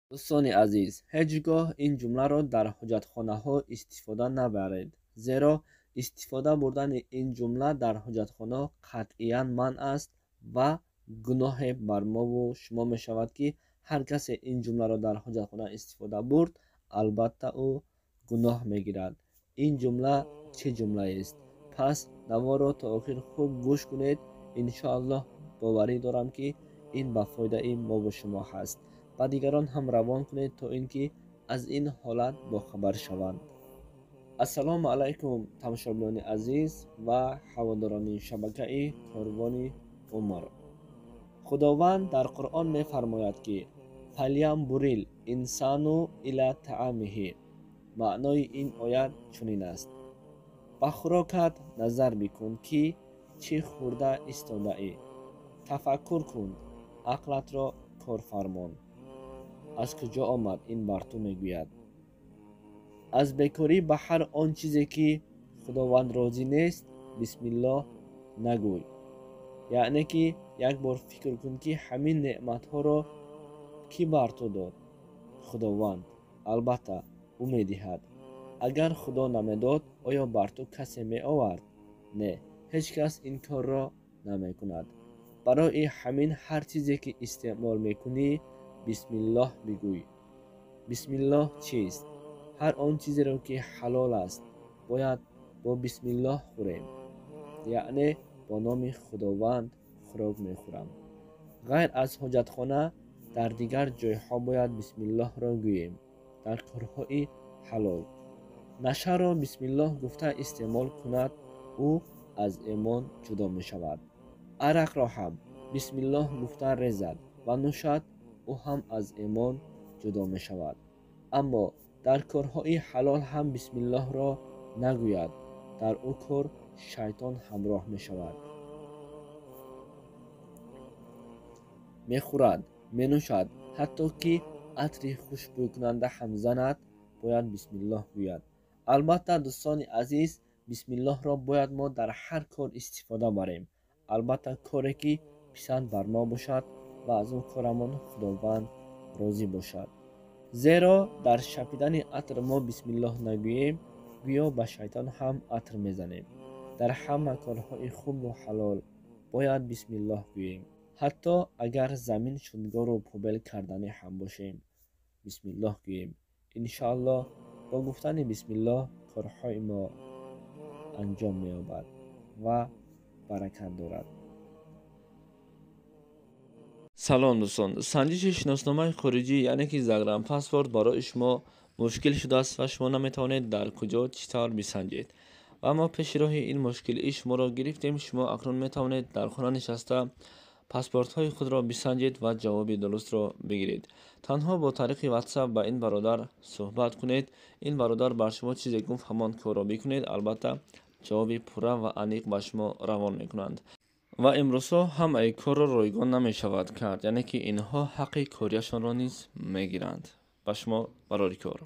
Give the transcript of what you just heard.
دوستان عزیز، هیچگاه این جمله را در حجتخانه ها استفاده نبرید، زیرا استفاده بردن این جمله در حجتخانه قطعاً منع است و گناه بر ما و شما می شود که هر کس این جمله را در حجتخانه استفاده برد البته او گناه می گیرد. این جمله چه جمله است؟ پس نوا را تا آخر خوب گوش کنید. ان شاء الله باوری دارم که این به فایده ما و شما هست. و دیگران هم روان کنید تا اینکه از این حالت باخبر شوند. السلام علیکم تماشاگران عزیز و هواداران شبکه کاروان عمر. خداوند در قرآن می فرماید که فلینظر الانسان الی طعامه. معنای این آیت چنین است: به خوراکت نظر بکن که چه خورده ایستاده ای. تفکر کن، عقلت را کار فرمان. از کجا آمد این بر تو میگوید؟ از بیکاری به هر آن چیزی که خداوند راضی نیست بسم الله نگوی. یعنی که یک بار فکر کن که همین نعمت ها را کی بر تو داد؟ خداوند. البته او میدهد. اگر خدا نمیداد آیا بر تو کسی می آورد؟ نه، هیچ کس این کار را نمی کند. برای همین هر چیزی که استعمال میکنی بسم الله بگوی. بسم الله چیست؟ هر آن چیزی را که حلال است باید با بسم الله خوریم، یعنی با نام خداوند خوراک میخورم. غیر از حاجتخانه در دیگر جایها باید بسم الله را گوییم. در کارهای حلال نشه را بسم الله گفته استعمال کند او از ایمان جدا می شود. عرق را هم بسم الله گفته ریزد و نوشد او هم از ایمان جدا می شود. اما در کارهای حلال هم بسم الله را نگوید، در او کار شیطان همراه می شود. می خورد، می نوشد، حتی که عطر خوشبو کننده هم زند باید بسم الله گوید. البته دوستان عزیز، بسم الله را باید ما در هر کار استفاده بریم، البته کاری که پسند بر ما باشد و از اون کارمان خداوند راضی باشد. زیرا در شپیدن عطر ما بسم الله نگوییم گویا به شیطان هم عطر میزنیم. در همه کارهای خوب و حلال باید بسم الله گوییم. حتی اگر زمین شدگار و پوبل کردنی هم باشیم بسم الله گوییم. انشاءالله با گفتن بسم الله کارهای ما انجام می‌یابد و برکت دارد. سلام دوستان، سنجش شناسنامه خارجی یعنی که زگرم پاسپورت برای شما مشکل شده است و شما نمیتوانید در کجا چطور بسنجید. و ما پیش راه این مشکل شما را گرفتیم. شما اکنون میتوانید در خانه نشسته پاسپورت های خود را بسنجید و جواب درست را بگیرید. تنها با طریق واتساپ با این برادر صحبت کنید. این برادر بر شما چیزی گفت همان کار را بکنید. البته جواب پوره و عمیق به شما روان میکنند. و امروزها هم ای کار را رایگان نمی شود کرد، یعنی که اینها حق کاریشان را نیز میگیرند. به شما برای کار